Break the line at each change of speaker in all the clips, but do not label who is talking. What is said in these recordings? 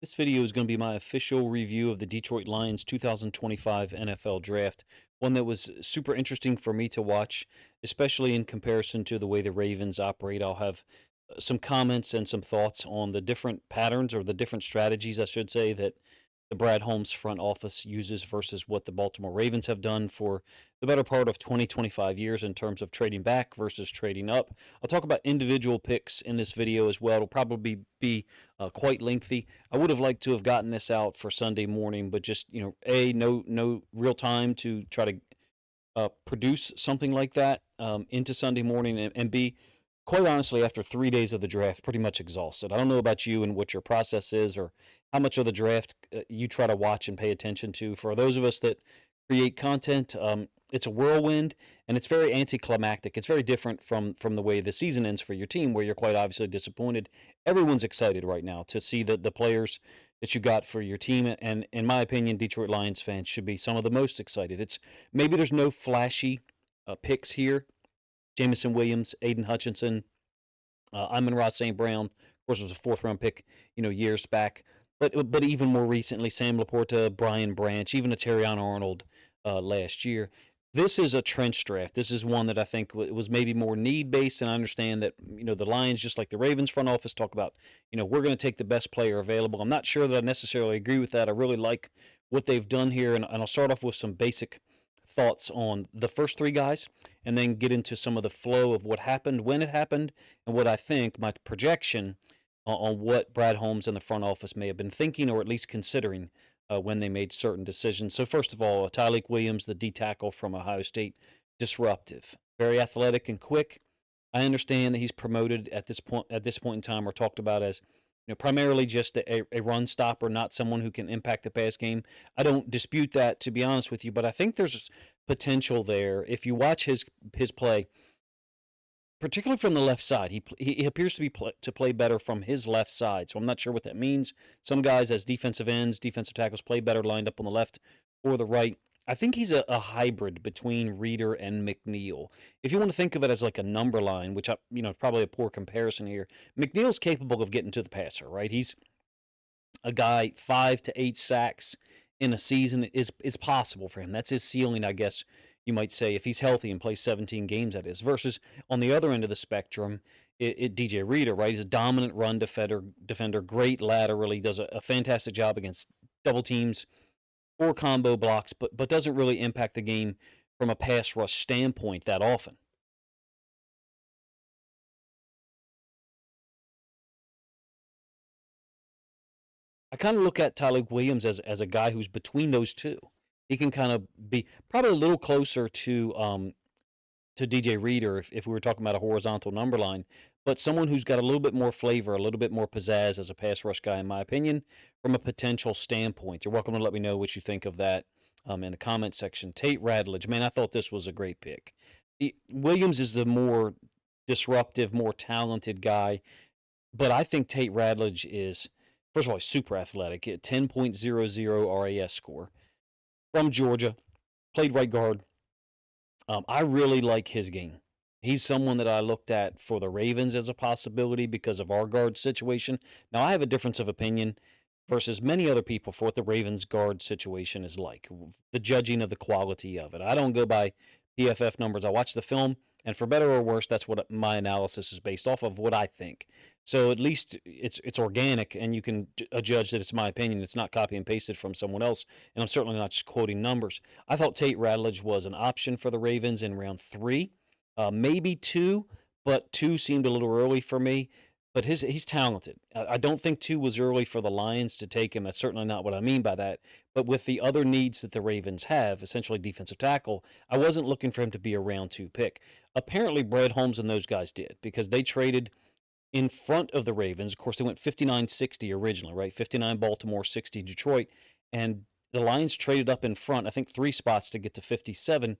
This video is going to be my official review of the Detroit Lions 2025 NFL Draft, one that was super interesting for me to watch, especially in comparison to the way the Ravens operate. I'll have some comments and some thoughts on the different patterns or the different strategies, I should say, that the Brad Holmes front office uses versus what the Baltimore Ravens have done for the better part of 20-25 years in terms of trading back versus trading up. I'll talk about individual picks in this video as well. It'll probably be quite lengthy. I would have liked to have gotten this out for Sunday morning, but just no real time to try to produce something like that into Sunday morning, and B, quite honestly, after 3 days of the draft, pretty much exhausted. I don't know about you and what your process is or how much of the draft you try to watch and pay attention to. For those of us that create content, it's a whirlwind and it's very anticlimactic. It's very different from the way the season ends for your team, where you're quite obviously disappointed. Everyone's excited right now to see the players that you got for your team, and in my opinion, Detroit Lions fans should be some of the most excited. It's maybe there's no flashy picks here. Jamison Williams, Aiden Hutchinson, Amon-Ra St. Brown, of course, was a fourth round pick, years back. But even more recently, Sam Laporta, Brian Branch, even a Terrion Arnold last year. This is a trench draft. This is one that I think was maybe more need based, and I understand that the Lions, just like the Ravens front office, talk about we're going to take the best player available. I'm not sure that I necessarily agree with that. I really like what they've done here, and I'll start off with some basic thoughts on the first three guys, and then get into some of the flow of what happened, when it happened, and what I think my projection on what Brad Holmes and the front office may have been thinking or at least considering when they made certain decisions. So first of all, Tyleik Williams, the D tackle from Ohio State, disruptive, very athletic and quick. I understand that he's promoted at this point in time, or talked about as primarily just a run stopper, not someone who can impact the pass game. I don't dispute that, to be honest with you, but I think there's potential there. If you watch his play, particularly from the left side, he appears to play better from his left side. So I'm not sure what that means. Some guys, as defensive ends, defensive tackles, play better lined up on the left or the right. I think he's a hybrid between Reeder and McNeil. If you want to think of it as like a number line, which probably a poor comparison here, McNeil's capable of getting to the passer, right? He's a guy 5 to 8 sacks in a season is possible for him. That's his ceiling, I guess you might say, if he's healthy and plays 17 games. That is. Versus on the other end of the spectrum, DJ Reader, right? He's a dominant run defender, great laterally, does a fantastic job against double teams or combo blocks, but doesn't really impact the game from a pass rush standpoint that often. I kind of look at Tyleik Williams as a guy who's between those two. He can kind of be probably a little closer to DJ Reader if we were talking about a horizontal number line, but someone who's got a little bit more flavor, a little bit more pizzazz as a pass rush guy, in my opinion, from a potential standpoint. You're welcome to let me know what you think of that in the comment section. Tate Radledge, man, I thought this was a great pick. Williams is the more disruptive, more talented guy, but I think Tate Radledge is, first of all, he's super athletic. 10.00 RAS score from Georgia, played right guard. I really like his game. He's someone that I looked at for the Ravens as a possibility because of our guard situation. Now, I have a difference of opinion versus many other people for what the Ravens guard situation is like, the judging of the quality of it. I don't go by PFF numbers. I watch the film, and for better or worse, that's what my analysis is based off of, what I think. So at least it's organic, and you can judge that it's my opinion. It's not copy and pasted from someone else, and I'm certainly not just quoting numbers. I thought Tate Radledge was an option for the Ravens in round 3, maybe 2, but 2 seemed a little early for me. But he's talented. I don't think 2 was early for the Lions to take him. That's certainly not what I mean by that. But with the other needs that the Ravens have, essentially defensive tackle, I wasn't looking for him to be a round 2 pick. Apparently, Brad Holmes and those guys did, because they traded in front of the Ravens. Of course, they went 59-60 originally, right? 59 Baltimore, 60 Detroit. And the Lions traded up in front, I think 3 spots to get to 57,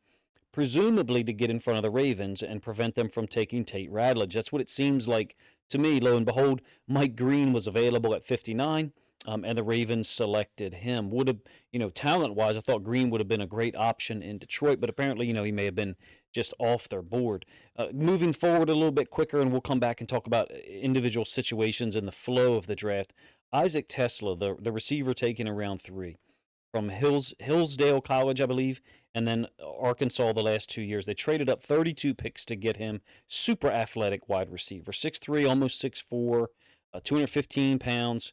presumably to get in front of the Ravens and prevent them from taking Tate Radledge. That's what it seems like to me. Lo and behold, Mike Green was available at 59, and the Ravens selected him. Would have, talent-wise, I thought Green would have been a great option in Detroit, but apparently, he may have been just off their board. Moving forward a little bit quicker, and we'll come back and talk about individual situations and the flow of the draft. Isaac Tesla, the receiver taken in round 3 from Hillsdale College, I believe, and then Arkansas the last 2 years. They traded up 32 picks to get him. Super athletic wide receiver, 6'3", almost 6'4", 215 pounds.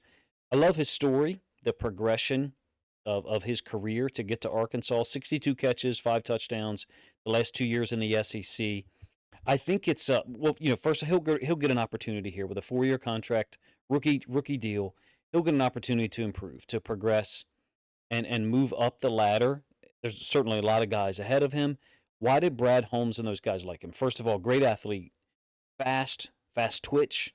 I love his story, the progression of his career to get to Arkansas. 62 catches, 5 touchdowns the last 2 years in the SEC. I think it's well, first he'll get an opportunity here with a 4-year contract, rookie deal. He'll get an opportunity to improve, to progress, and move up the ladder. There's certainly a lot of guys ahead of him. Why did Brad Holmes and those guys like him? First of all, great athlete, fast twitch,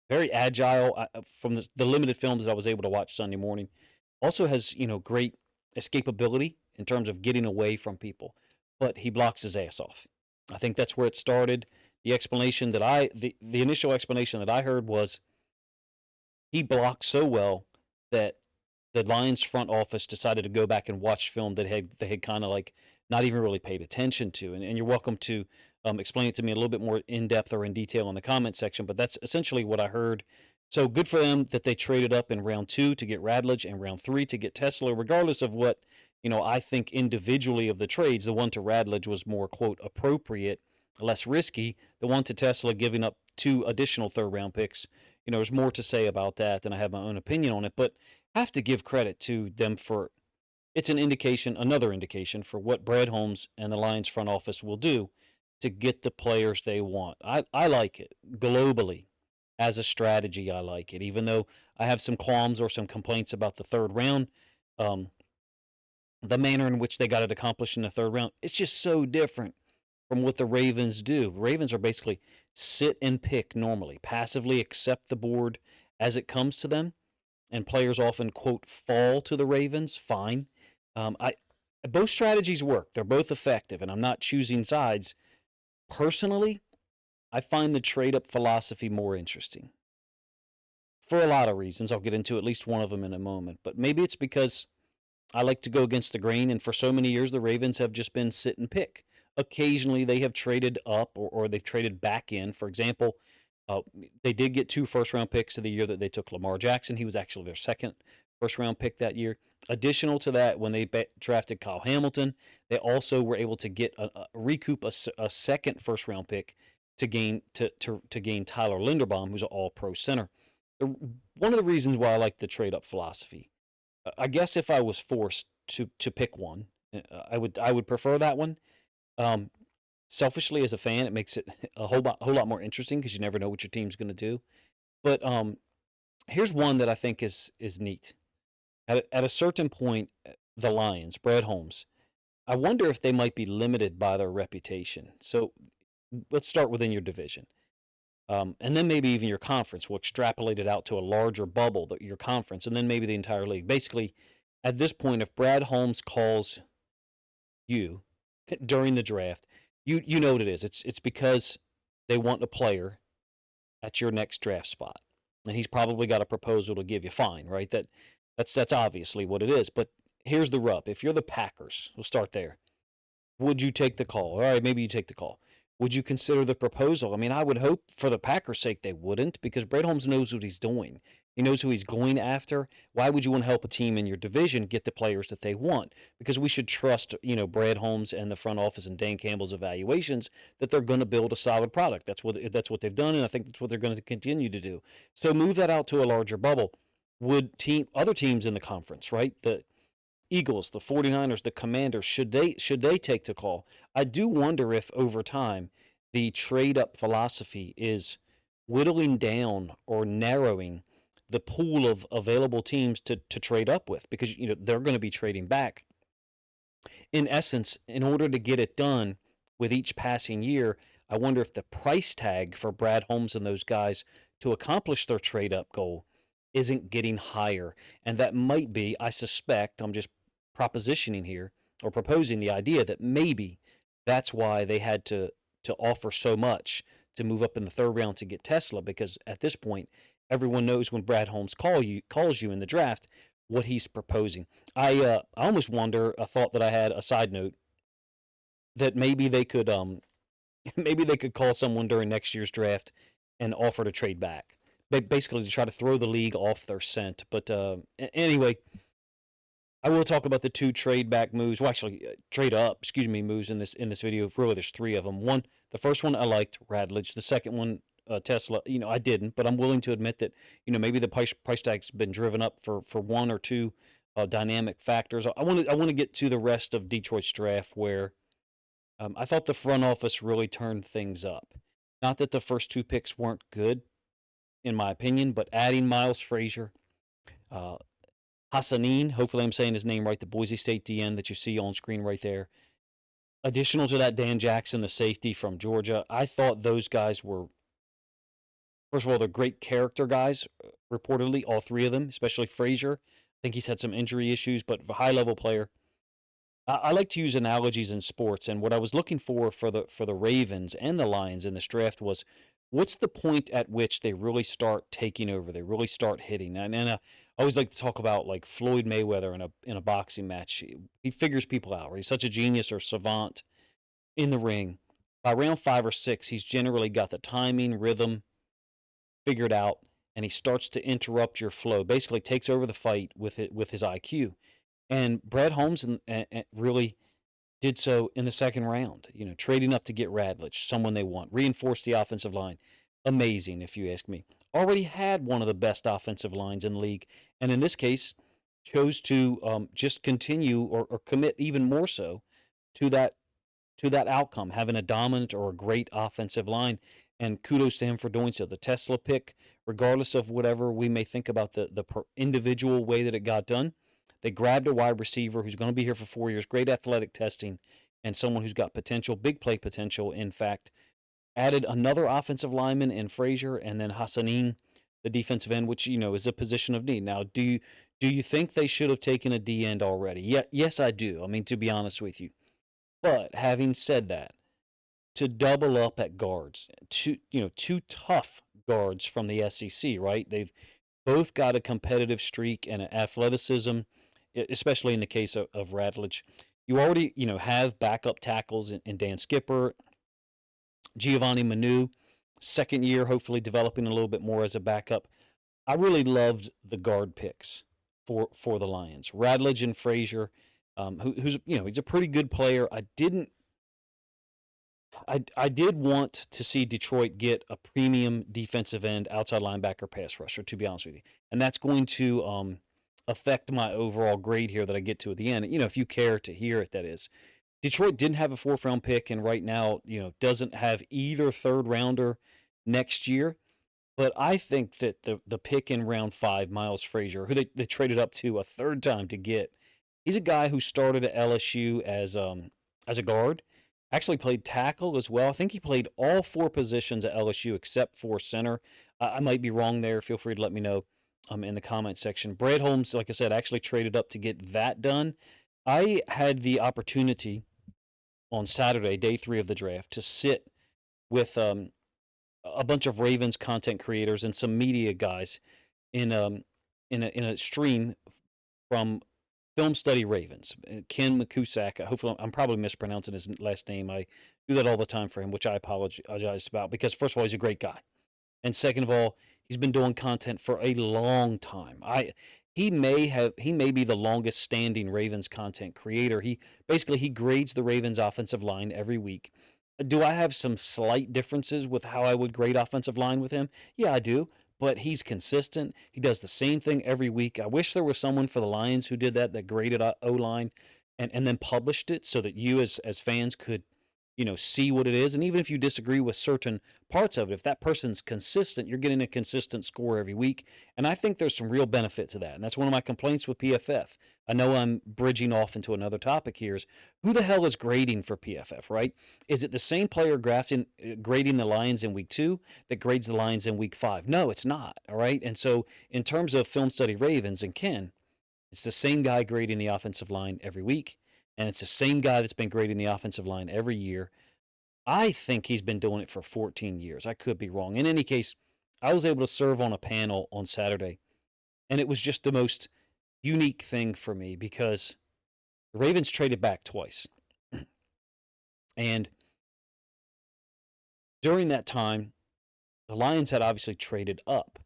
very agile. From the limited films that I was able to watch Sunday morning, also has great escapability in terms of getting away from people, but he blocks his ass off. I think that's where it started. The initial explanation that I heard was he blocked so well that the Lions front office decided to go back and watch film that they had kind of like not even really paid attention to. And you're welcome to explain it to me a little bit more in depth or in detail in the comment section. But that's essentially what I heard. So good for them that they traded up in round 2 to get Radledge and round 3 to get Tesla, regardless of what I think individually of the trades. The one to Radledge was more, quote, appropriate, less risky. The one to Tesla giving up 2 additional third-round picks, there's more to say about that, and I have my own opinion on it. But have to give credit to them for it's another indication for what Brad Holmes and the Lions front office will do to get the players they want. I like it globally as a strategy. I like it, even though I have some qualms or some complaints about the third round. Um, the manner in which they got it accomplished in the third round, it's just so different from what the Ravens do. Ravens are basically sit and pick normally, passively accept the board as it comes to them, and players often, quote, fall to the Ravens. Fine. I Both strategies work. They're both effective, and I'm not choosing sides. Personally, I find the trade-up philosophy more interesting for a lot of reasons. I'll get into at least one of them in a moment, but maybe it's because I like to go against the grain, and for so many years, the Ravens have just been sit and pick. Occasionally, they have traded up or they've traded back in. For example, uh, they did get 2 first-round picks of the year that they took Lamar Jackson. He was actually their second first-round pick that year. Additional to that, when they drafted Kyle Hamilton, they also were able to get recoup a second first-round pick to gain Tyler Linderbaum, who's an All-Pro center. One of the reasons why I like the trade-up philosophy, I guess if I was forced to pick one, I would prefer that one. Um, Selfishly, as a fan, it makes it a whole lot more interesting because you never know what your team's going to do. But here's one that I think is neat. At a certain point, the Lions, Brad Holmes, I wonder if they might be limited by their reputation. So let's start within your division. And then maybe even your conference. We'll extrapolate it out to a larger bubble, your conference, and then maybe the entire league. Basically, at this point, if Brad Holmes calls you during the draft, you know what it is. It's because they want a player at your next draft spot, and he's probably got a proposal to give you. Fine, right? That's obviously what it is. But here's the rub: if you're the Packers, we'll start there. Would you take the call? All right, maybe you take the call. Would you consider the proposal? I mean, I would hope for the Packers' sake they wouldn't, because Brad Holmes knows what he's doing. He knows who he's going after. Why would you want to help a team in your division get the players that they want? Because we should trust, Brad Holmes and the front office and Dan Campbell's evaluations that they're going to build a solid product. That's what they've done, and I think that's what they're going to continue to do. So move that out to a larger bubble. Would other teams in the conference, right? The Eagles, the 49ers, the Commanders, should they take the call? I do wonder if over time the trade up philosophy is whittling down or narrowing the pool of available teams to trade up with, because they're going to be trading back. In essence, in order to get it done with each passing year, I wonder if the price tag for Brad Holmes and those guys to accomplish their trade up goal isn't getting higher. And that might be, I suspect, I'm just propositioning here or proposing the idea that maybe that's why they had to offer so much to move up in the third round to get Tesla, because at this point everyone knows when Brad Holmes calls you in the draft what he's proposing. I almost wonder, a thought that I had, a side note, that maybe they could maybe they could call someone during next year's draft and offer to trade back, basically to try to throw the league off their scent. But anyway, I will talk about the two trade back moves. Well, actually, trade up, excuse me, moves in this video. Really, there's three of them. The first one I liked, Radledge. The second one, Tesla. I didn't, but I'm willing to admit that maybe the price tag's been driven up for one or two dynamic factors. I want to get to the rest of Detroit's draft where I thought the front office really turned things up. Not that the first two picks weren't good, in my opinion, but adding Miles Frazier, uh, Hassanin, hopefully I'm saying his name right, the Boise State DN that you see on screen right there. Additional to that, Dan Jackson, the safety from Georgia. I thought those guys were, first of all, they're great character guys, reportedly, all three of them, especially Frazier. I think he's had some injury issues, but a high level player. I like to use analogies in sports, and what I was looking for the Ravens and the Lions in this draft was what's the point at which they really start taking over, they really start hitting. And I always like to talk about like Floyd Mayweather in a boxing match. He figures people out. Right? He's such a genius or savant in the ring. By round 5 or 6, he's generally got the timing, rhythm figured out, and he starts to interrupt your flow. Basically, takes over the fight with his IQ. And Brett Holmes and really did so in the second round, trading up to get Radledge, someone they want, reinforce the offensive line. Amazing, if you ask me. Already had one of the best offensive lines in the league, and in this case, chose to just continue or commit even more so to that outcome, having a dominant or a great offensive line. And kudos to him for doing so. The Tesla pick, regardless of whatever we may think about the individual way that it got done, they grabbed a wide receiver who's going to be here for 4 years, great athletic testing, and someone who's got potential, big play potential. In fact, added another offensive lineman in Frazier, and then Hassanin, the defensive end, which is a position of need. Now, do you think they should have taken a D end already? Yeah, yes, I do. I mean, to be honest with you. But having said that, to double up at guards, two tough guards from the SEC, right? They've both got a competitive streak and an athleticism, especially in the case of Radledge. You already, have backup tackles in Dan Skipper, Giovanni Manu, second year, hopefully developing a little bit more as a backup. I really loved the guard picks for the Lions. Radledge and Frazier, who's he's a pretty good player. I did want to see Detroit get a premium defensive end, outside linebacker, pass rusher, to be honest with you. And that's going to affect my overall grade here that I get to at the end. If you care to hear it, that is. Detroit didn't have a fourth round pick, and right now, doesn't have either third rounder next year. But I think that the pick in round 5, Miles Frazier, who they traded up to a third time to get, he's a guy who started at LSU as a guard. Actually played tackle as well. I think he played all 4 positions at LSU except for center. I might be wrong there. Feel free to let me know in the comment section. Brad Holmes, like I said, actually traded up to get that done. I had the opportunity on Saturday, day 3 of the draft, to sit with a bunch of Ravens content creators and some media guys in a stream from Film Study Ravens. Ken McCusack. Hopefully, I'm probably mispronouncing his last name. I do that all the time for him, which I apologize about because first of all, he's a great guy, and second of all, he's been doing content for a long time. He may be the longest standing Ravens content creator. He grades the Ravens offensive line every week. Do I have some slight differences with how I would grade offensive line with him? Yeah, I do. But he's consistent. He does the same thing every week. I wish there was someone for the Lions who did that graded O line and then published it so that you as fans could, see what it is. And even if you disagree with certain parts of it, if that person's consistent, you're getting a consistent score every week. And I think there's some real benefit to that. And that's one of my complaints with PFF. I know I'm bridging off into another topic here is who the hell is grading for PFF, right? Is it the same player grading the Lions in week 2 that grades the Lions in week 5? No, it's not, all right? And so in terms of Film Study Ravens and Ken, it's the same guy grading the offensive line every week, and it's the same guy that's been grading the offensive line every year. I think he's been doing it for 14 years. I could be wrong. In any case, I was able to serve on a panel on Saturday, and it was just the most unique thing for me because the Ravens traded back twice. And during that time, the Lions had obviously traded up.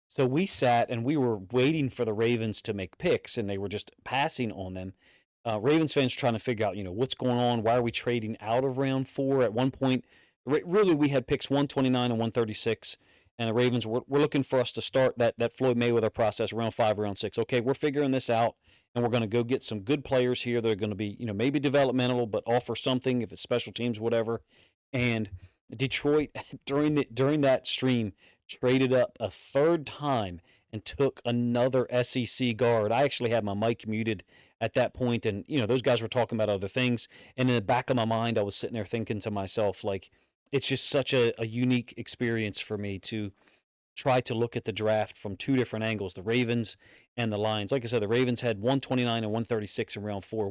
So we sat and we were waiting for the Ravens to make picks, and they were just passing on them. Ravens fans trying to figure out, what's going on. Why are we trading out of round four? At one point, really, we had picks 129 and 136, and the Ravens were looking for us to start that Floyd Mayweather process round five, round six. Okay, we're figuring this out, and we're going to go get some good players here. They're going to be, maybe developmental, but offer something if it's special teams, whatever. And Detroit during that stream traded up a third time and took another SEC guard. I actually had my mic muted at that point, and those guys were talking about other things. And in the back of my mind, I was sitting there thinking to myself, like, it's just such a unique experience for me to try to look at the draft from two different angles: the Ravens and the Lions. Like I said, the Ravens had 129 and 136 in round four.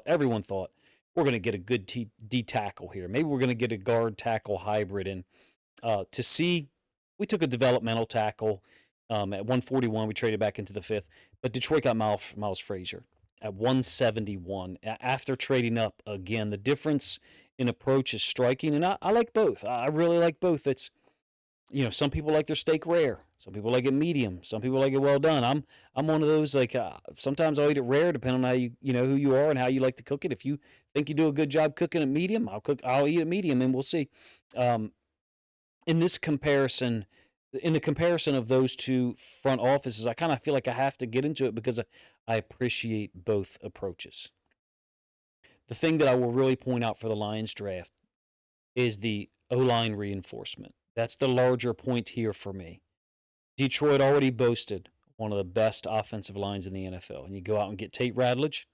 Everyone thought, we're going to get a good D tackle here. Maybe we're going to get a guard tackle hybrid. And to see, we took a developmental tackle at 141. We traded back into the fifth, but Detroit got Miles Frazier at 171 after trading up again. The difference in approach is striking, and I like both. I really like both. It's, some people like their steak rare, some people like it medium, some people like it well done. I'm one of those, like, sometimes I'll eat it rare depending on how you know who you are and how you like to cook it. If you think you do a good job cooking it medium, I'll eat it medium, and we'll see. Um, in this comparison, in the comparison of those two front offices, I kind of feel like I have to get into it because I appreciate both approaches. The thing that I will really point out for the Lions draft is the O-line reinforcement. That's the larger point here for me. Detroit already boasted one of the best offensive lines in the NFL, and you go out and get Tate Radledge,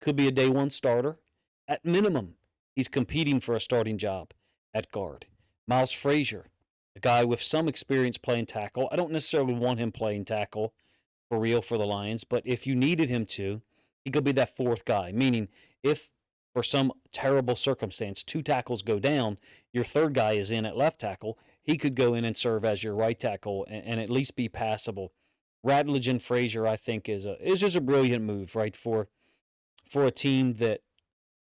could be a day one starter. At minimum, he's competing for a starting job at guard. Miles Frazier, a guy with some experience playing tackle. I don't necessarily want him playing tackle for real for the Lions, but if you needed him to, he could be that fourth guy. Meaning, if for some terrible circumstance two tackles go down, your third guy is in at left tackle, he could go in and serve as your right tackle and at least be passable. Radledge and Frazier, I think, is just a brilliant move, right, for a team that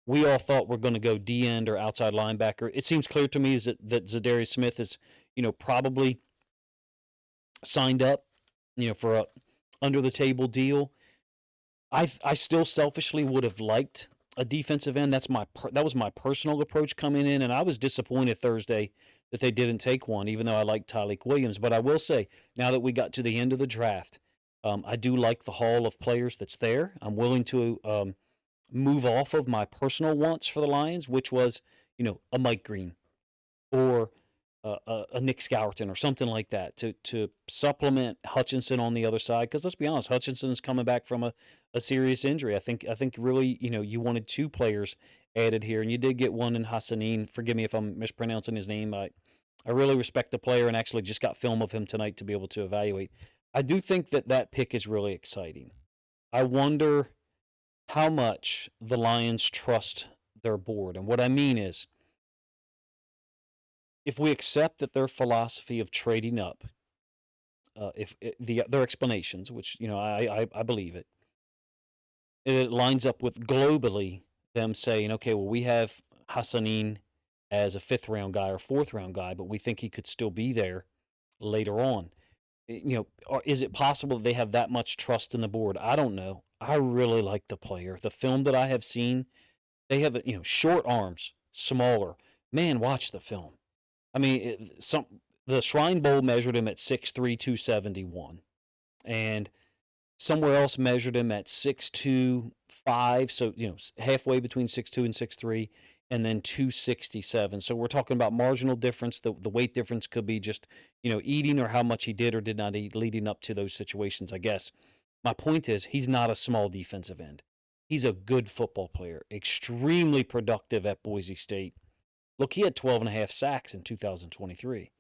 we all thought were going to go D end or outside linebacker. It seems clear to me is that Zadarius Smith is, probably signed up, for a under the table deal. I still selfishly would have liked a defensive end. That was my personal approach coming in, and I was disappointed Thursday that they didn't take one, even though I like Tyleik Williams. But I will say, now that we got to the end of the draft, I do like the haul of players that's there. I'm willing to move off of my personal wants for the Lions, which was, a Mike Green or a Nick Scourton or something like that to supplement Hutchinson on the other side. Because let's be honest, Hutchinson's coming back from a serious injury. I think really, you wanted two players added here, and you did get one in Hassanin. Forgive me if I'm mispronouncing his name. I really respect the player and actually just got film of him tonight to be able to evaluate. I do think that pick is really exciting. I wonder how much the Lions trust their board. And what I mean is, if we accept that their philosophy of trading up, if their explanations, which I believe it lines up with globally them saying, okay, well, we have Hassanin as a fifth round guy or fourth round guy, but we think he could still be there later on. Or is it possible that they have that much trust in the board? I don't know. I really like the player. The film that I have seen, they have short arms, smaller. Man, watch the film. I mean, the Shrine Bowl measured him at 6'3", 271, and somewhere else measured him at 6'2", 5, so halfway between 6'2" and 6'3", and then 267. So we're talking about marginal difference. The weight difference could be just eating or how much he did or did not eat leading up to those situations, I guess. My point is, he's not a small defensive end. He's a good football player, extremely productive at Boise State. Look, he had 12 and a half sacks in 2023,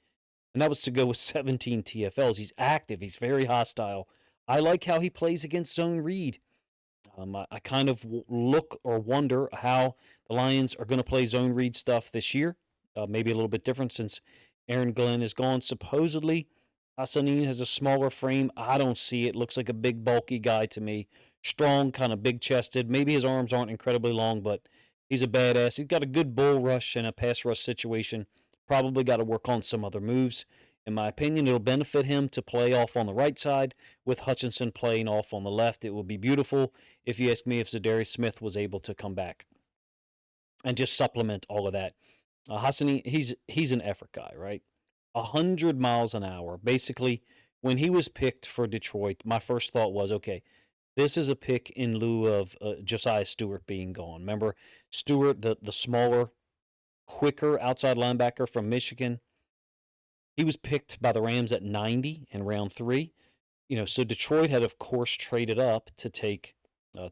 and that was to go with 17 TFLs. He's active. He's very hostile. I like how he plays against zone read. I kind of look or wonder how the Lions are going to play zone read stuff this year. Maybe a little bit different since Aaron Glenn is gone. Supposedly, Hassanin has a smaller frame. I don't see it. Looks like a big, bulky guy to me. Strong, kind of big-chested. Maybe his arms aren't incredibly long, but he's a badass. He's got a good bull rush and a pass rush situation. Probably got to work on some other moves. In my opinion, it'll benefit him to play off on the right side with Hutchinson playing off on the left. It would be beautiful, if you ask me, if Zadarius Smith was able to come back and just supplement all of that. Hassani, he's an effort guy, right? 100 miles an hour. Basically, when he was picked for Detroit, my first thought was, okay, this is a pick in lieu of Josiah Stewart being gone. Remember, Stewart, the smaller, quicker outside linebacker from Michigan, he was picked by the Rams at 90 in round 3. So Detroit had, of course, traded up to take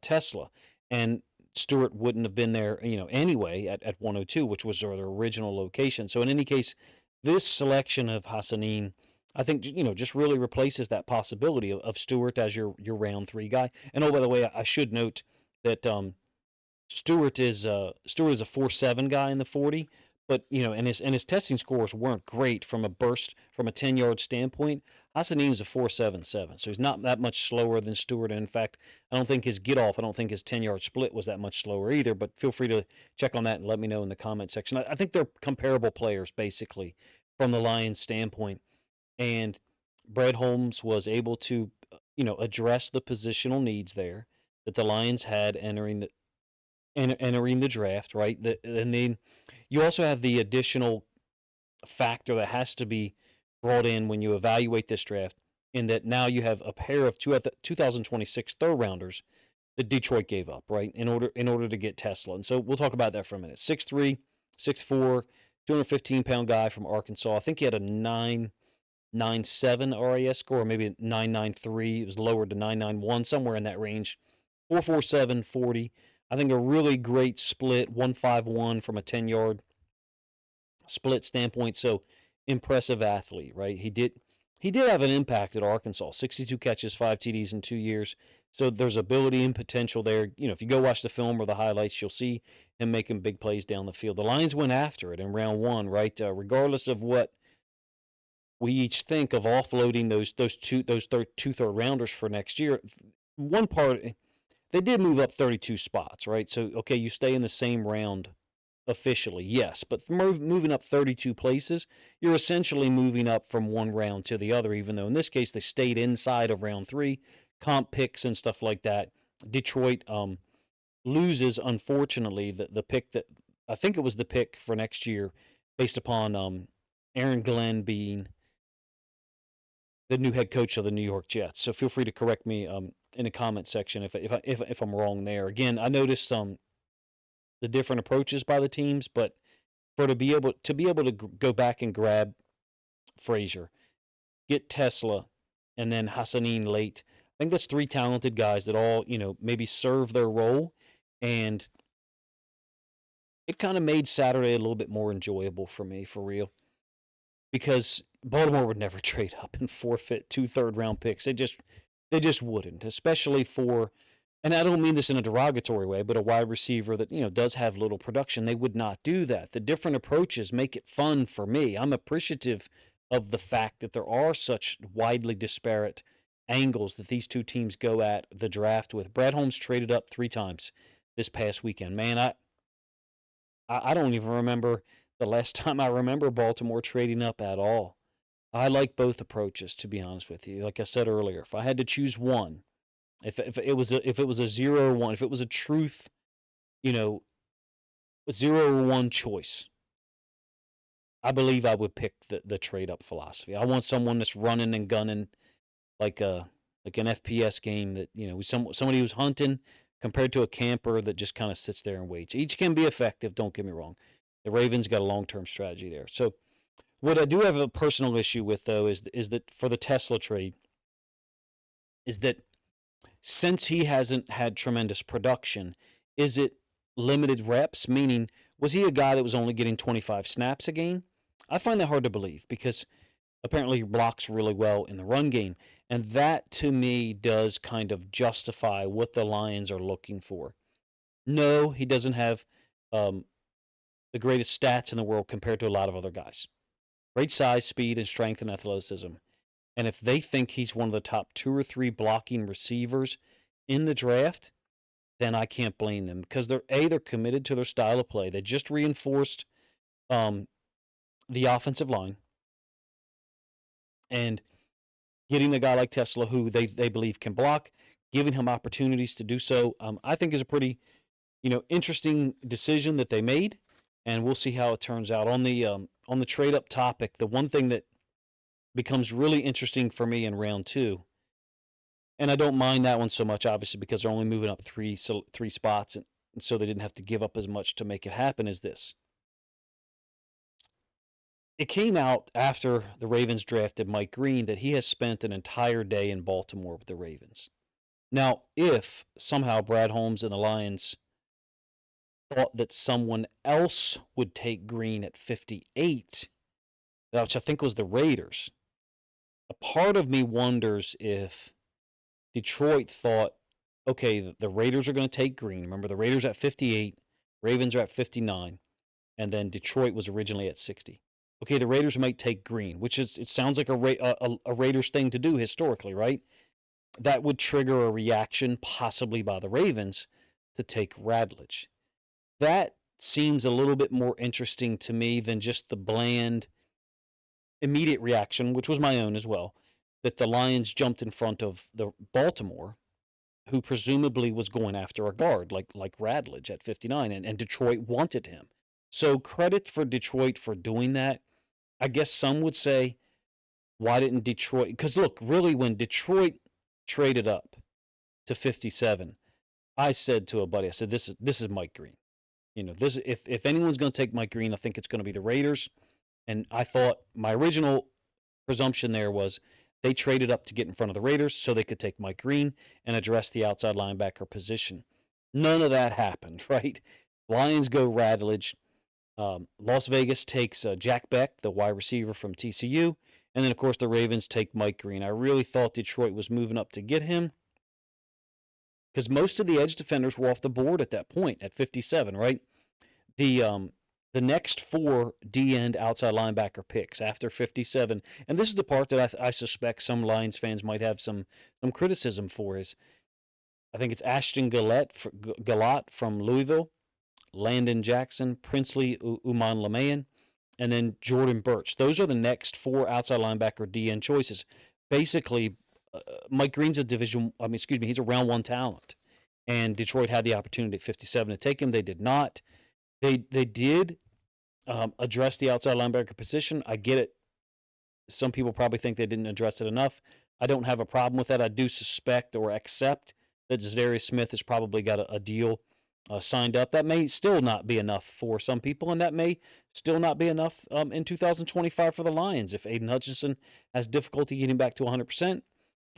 Tesla, and Stewart wouldn't have been there, anyway at 102, which was their original location. So in any case, this selection of Hassanin, I think, just really replaces that possibility of Stewart as your round 3 guy. And oh, by the way, I should note that Stewart is a 4.7 guy in the 40, but and his testing scores weren't great from a 10-yard standpoint. Hassanin is a 4.77, so he's not that much slower than Stewart. And in fact, I don't think his 10-yard split was that much slower either. But feel free to check on that and let me know in the comment section. I think they're comparable players basically from the Lions' standpoint, and Brad Holmes was able to address the positional needs there that the Lions had entering the draft, right? And then you also have the additional factor that has to be brought in when you evaluate this draft, in that now you have a pair of 2026 third rounders that Detroit gave up, right, in order to get Tesla. And so we'll talk about that for a minute. 6'3", 6'4", 215-pound guy from Arkansas. I think he had a 9.97 RAS score, or maybe 9.93. It was lowered to 9.91, somewhere in that range. 4.47 40. I think a really great split, 1.51 from a 10-yard split standpoint. So impressive athlete, right? He did have an impact at Arkansas. 62 catches, 5 TDs in 2 years. So there's ability and potential there. If you go watch the film or the highlights, you'll see him making big plays down the field. The Lions went after it in round 1, right? Regardless of what we each think of offloading those two third rounders for next year. One part, they did move up 32 spots, right? So okay, you stay in the same round officially, yes, but moving up 32 places, you're essentially moving up from one round to the other, even though in this case they stayed inside of round 3, comp picks and stuff like that. Detroit loses, unfortunately, the pick that I think it was the pick for next year, based upon Aaron Glenn being the new head coach of the New York Jets. So feel free to correct me in the comment section if I'm wrong there. Again, I noticed the different approaches by the teams, but to be able to go back and grab Frazier, get Tesla, and then Hassanin late, I think that's 3 talented guys that all maybe serve their role, and it kind of made Saturday a little bit more enjoyable for me, for real, because Baltimore would never trade up and forfeit 2 third-round picks. They just wouldn't, especially for, and I don't mean this in a derogatory way, but a wide receiver that does have little production. They would not do that. The different approaches make it fun for me. I'm appreciative of the fact that there are such widely disparate angles that these two teams go at the draft with. Brad Holmes traded up 3 times this past weekend. Man, I don't even remember the last time I remember Baltimore trading up at all. I like both approaches, to be honest with you. Like I said earlier, if I had to choose one, if it was a 0 or 1, if it was a truth, 0 or 1 choice, I believe I would pick the trade up philosophy. I want someone that's running and gunning like an FPS game, that somebody who's hunting, compared to a camper that just kind of sits there and waits. Each can be effective, don't get me wrong. The Ravens got a long-term strategy there. So what I do have a personal issue with, though, is that for the Tesla trade, is that since he hasn't had tremendous production, is it limited reps? Meaning, was he a guy that was only getting 25 snaps a game? I find that hard to believe, because apparently he blocks really well in the run game. And that, to me, does kind of justify what the Lions are looking for. No, he doesn't have the greatest stats in the world compared to a lot of other guys. Great size, speed, and strength and athleticism. And if they think he's one of the top 2 or 3 blocking receivers in the draft, then I can't blame them, because they're committed to their style of play. They just reinforced the offensive line. And getting a guy like Tesla, who they believe can block, giving him opportunities to do so, I think is a pretty interesting decision that they made, and we'll see how it turns out. On the trade up topic, the one thing that becomes really interesting for me in round two, and I don't mind that one so much, obviously, because they're only moving up three spots, and so they didn't have to give up as much to make it happen. Is this? It came out after the Ravens drafted Mike Green that he has spent an entire day in Baltimore with the Ravens. Now, if somehow Brad Holmes and the Lions thought that someone else would take Green at 58, which I think was the Raiders, a part of me wonders if Detroit thought, okay, the Raiders are going to take Green. Remember, the Raiders at 58, Ravens are at 59, and then Detroit was originally at 60. Okay, the Raiders might take Green, which it sounds like a Raiders thing to do historically, right? That would trigger a reaction, possibly by the Ravens, to take Radledge. That seems a little bit more interesting to me than just the bland immediate reaction, which was my own as well, that the Lions jumped in front of the Baltimore, who presumably was going after a guard like Radledge at 59, and Detroit wanted him. So credit for Detroit for doing that. I guess some would say, why didn't Detroit? Because look, really, when Detroit traded up to 57, I said to a buddy, I said, this is Mike Green. This if anyone's going to take Mike Green, I think it's going to be the Raiders. And I thought my original presumption there was they traded up to get in front of the Raiders so they could take Mike Green and address the outside linebacker position. None of that happened, right? Lions go Radledge. Las Vegas takes Jack Beck, the wide receiver from TCU. And then, of course, the Ravens take Mike Green. I really thought Detroit was moving up to get him because most of the edge defenders were off the board at that point at 57, right? The next four D-end outside linebacker picks after 57, and this is the part that I suspect some Lions fans might have some criticism for, is I think it's Ashton Gallott from Louisville, Landon Jackson, Princely Uman-Lamayan, and then Jordan Birch. Those are the next four outside linebacker D-end choices. Basically, Mike Green's he's a round one talent, and Detroit had the opportunity at 57 to take him. They did not. They did address the outside linebacker position. I get it. Some people probably think they didn't address it enough. I don't have a problem with that. I do suspect or accept that Zadarius Smith has probably got a deal signed up. That may still not be enough for some people, and that may still not be enough in 2025 for the Lions. If Aiden Hutchinson has difficulty getting back to 100%,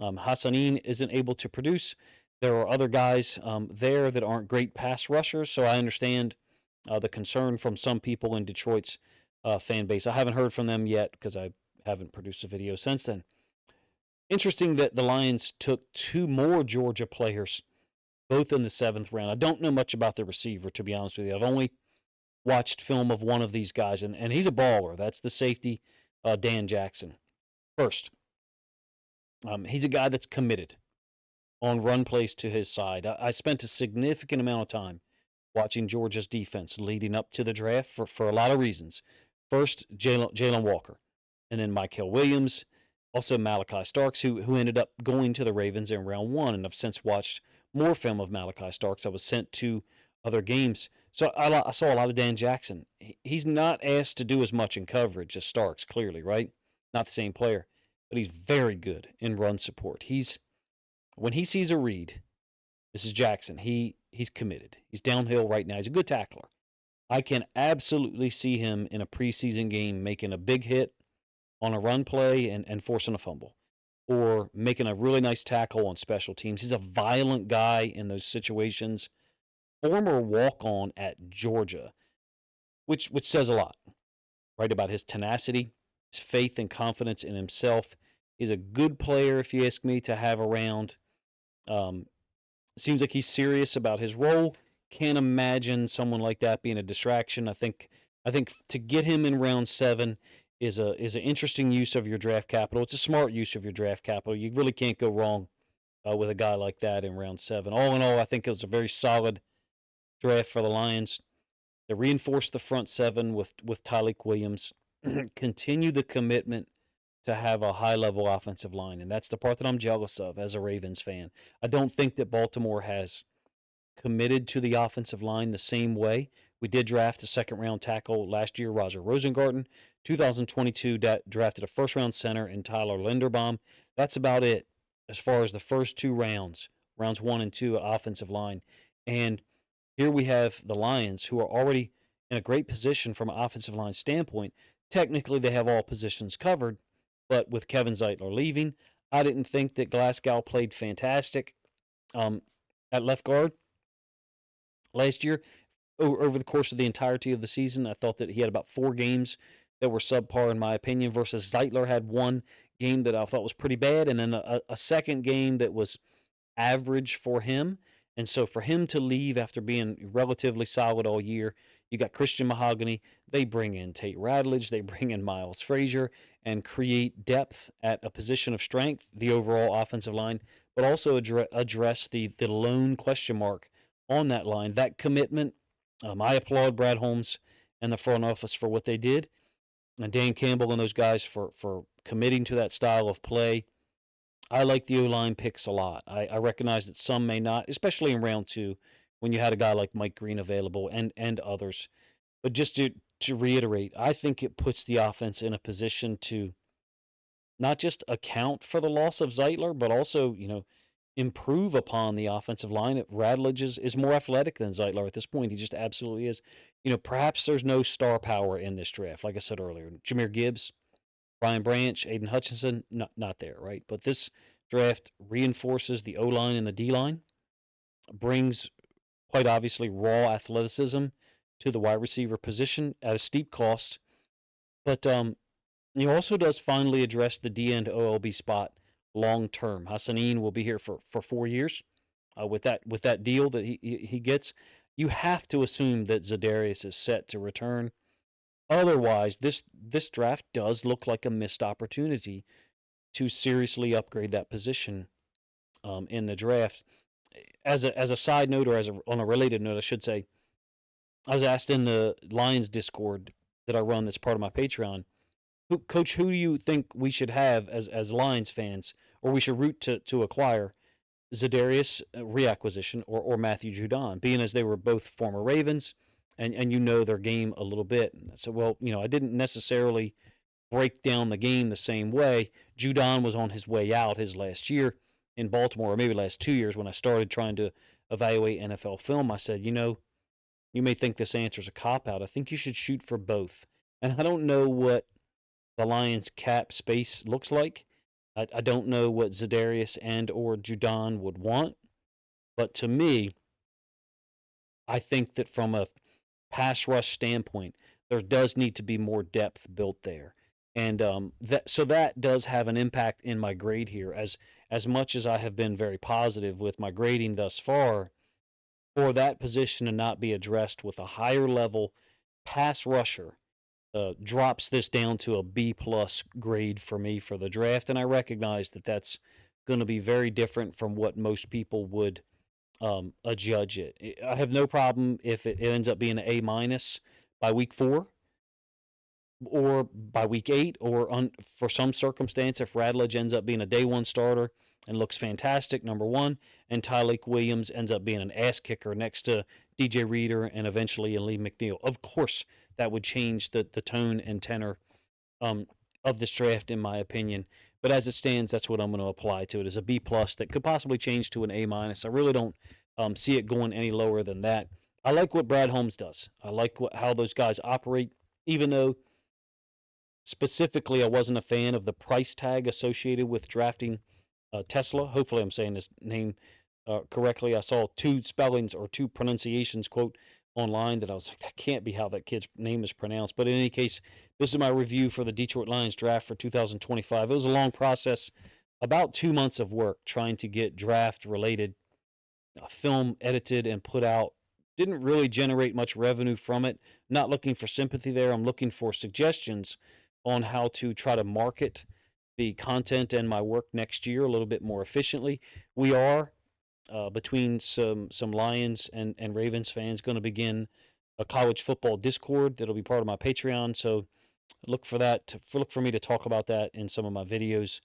Hassanin isn't able to produce. There are other guys there that aren't great pass rushers, so I understand the concern from some people in Detroit's fan base. I haven't heard from them yet because I haven't produced a video since then. Interesting that the Lions took two more Georgia players, both in the 7th round. I don't know much about the receiver, to be honest with you. I've only watched film of one of these guys, and he's a baller. That's the safety, Dan Jackson. First, he's a guy that's committed on run plays to his side. I spent a significant amount of time watching Georgia's defense leading up to the draft for a lot of reasons. First, Jalen Walker, and then Mykel Williams, also Malachi Starks, who ended up going to the Ravens in round one. And I've since watched more film of Malachi Starks. I was sent to other games. So I saw a lot of Dan Jackson. He's not asked to do as much in coverage as Starks, clearly, right? Not the same player, but he's very good in run support. When he sees a read, this is Jackson. He's committed. He's downhill right now. He's a good tackler. I can absolutely see him in a preseason game making a big hit on a run play and forcing a fumble, or making a really nice tackle on special teams. He's a violent guy in those situations. Former walk-on at Georgia, which says a lot, right, about his tenacity, his faith and confidence in himself. He's a good player, if you ask me, to have around. Seems like he's serious about his role. Can't imagine someone like that being a distraction. I think to get him in round 7 is an interesting use of your draft capital. It's a smart use of your draft capital. You really can't go wrong with a guy like that in round 7. All in all, I think it was a very solid draft for the Lions. They reinforced the front 7 with Tyleik Williams, continue the commitment to have a high level offensive line. And that's the part that I'm jealous of as a Ravens fan. I don't think that Baltimore has committed to the offensive line the same way. We did draft a second round tackle last year, Roger Rosengarten. 2022 drafted a first round center in Tyler Linderbaum. That's about it as far as the first two rounds, rounds 1 and 2 at offensive line. And here we have the Lions, who are already in a great position from an offensive line standpoint. Technically, they have all positions covered, but with Kevin Zeitler leaving, I didn't think that Glasgow played fantastic um, at left guard last year. Over the course of the entirety of the season, I thought that he had about 4 games that were subpar, in my opinion, versus Zeitler had one game that I thought was pretty bad, and then a second game that was average for him. And so for him to leave after being relatively solid all year, you got Christian Mahogany. They bring in Tate Radledge, they bring in Miles Frazier, and create depth at a position of strength, the overall offensive line, but also address the lone question mark on that line. That commitment, I applaud Brad Holmes and the front office for what they did, and Dan Campbell and those guys for committing to that style of play. I like the O line picks a lot. I recognize that some may not, especially in round two, when you had a guy like Mike Green available and others. But just to reiterate, I think it puts the offense in a position to not just account for the loss of Zeitler, but also, improve upon the offensive line. Radledge is more athletic than Zeitler at this point. He just absolutely is. Perhaps there's no star power in this draft. Like I said earlier, Jahmyr Gibbs, Brian Branch, Aiden Hutchinson, not there, right? But this draft reinforces the O line and the D line, brings quite obviously raw athleticism to the wide receiver position at a steep cost. But he also does finally address the D end OLB spot long term. Hassanin will be here for 4 years. With that deal that he gets, you have to assume that Zadarius is set to return. Otherwise, this draft does look like a missed opportunity to seriously upgrade that position in the draft. As a side note, or on a related note, I should say, I was asked in the Lions Discord that I run, that's part of my Patreon, Coach, who do you think we should have as Lions fans, or we should root to acquire? Zadarius reacquisition or Matthew Judon, being as they were both former Ravens, and their game a little bit. So, well, I didn't necessarily break down the game the same way. Judon was on his way out his last year in Baltimore, or maybe last 2 years, when I started trying to evaluate NFL film. I said, you may think this answer is a cop out. I think you should shoot for both. And I don't know what the Lions cap space looks like. I don't know what Zadarius and or Judon would want. But to me, I think that from a pass rush standpoint, there does need to be more depth built there. And that does have an impact in my grade here. As much as I have been very positive with my grading thus far, for that position to not be addressed with a higher level pass rusher drops this down to a B plus grade for me for the draft. And I recognize that that's going to be very different from what most people would adjudge it. I have no problem if it ends up being an A minus by week 4 or by week 8, or for some circumstance, if Radledge ends up being a day one starter and looks fantastic, number one, and Tyleik Williams ends up being an ass kicker next to DJ Reader and eventually Lee McNeil. Of course, that would change the tone and tenor of this draft, in my opinion. But as it stands, that's what I'm going to apply to it, as a B plus that could possibly change to an A minus. I really don't see it going any lower than that. I like what Brad Holmes does. I like how those guys operate, even though specifically I wasn't a fan of the price tag associated with drafting Tesla. Hopefully, I'm saying his name correctly. I saw 2 spellings or 2 pronunciations, quote, online, that I was like, that can't be how that kid's name is pronounced. But in any case, this is my review for the Detroit Lions draft for 2025. It was a long process, about 2 months of work trying to get draft related film edited and put out. Didn't really generate much revenue from it. Not looking for sympathy there. I'm looking for suggestions on how to try to market the content and my work next year a little bit more efficiently. We are between some Lions and Ravens fans going to begin a college football Discord that'll be part of my Patreon. So Look for me to talk about that in some of my videos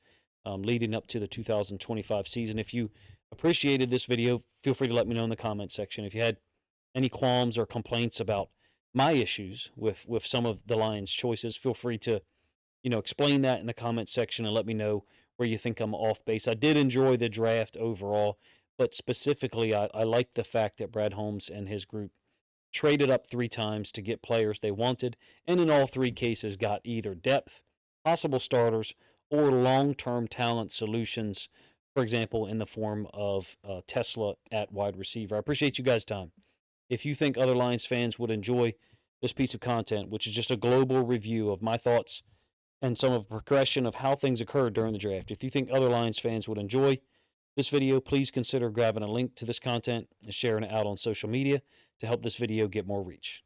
leading up to the 2025 season. If you appreciated this video, feel free to let me know in the comment section. If you had any qualms or complaints about my issues with some of the Lions' choices, feel free to explain that in the comment section and let me know where you think I'm off base. I did enjoy the draft overall, but specifically, I like the fact that Brad Holmes and his group traded up 3 times to get players they wanted, and in all 3 cases got either depth, possible starters, or long-term talent solutions. For example, in the form of Tesla at wide receiver. I appreciate you guys' time. If you think other Lions fans would enjoy this piece of content, which is just a global review of my thoughts and some of the progression of how things occurred during the draft. If you think other Lions fans would enjoy this video, please consider grabbing a link to this content and sharing it out on social media to help this video get more reach.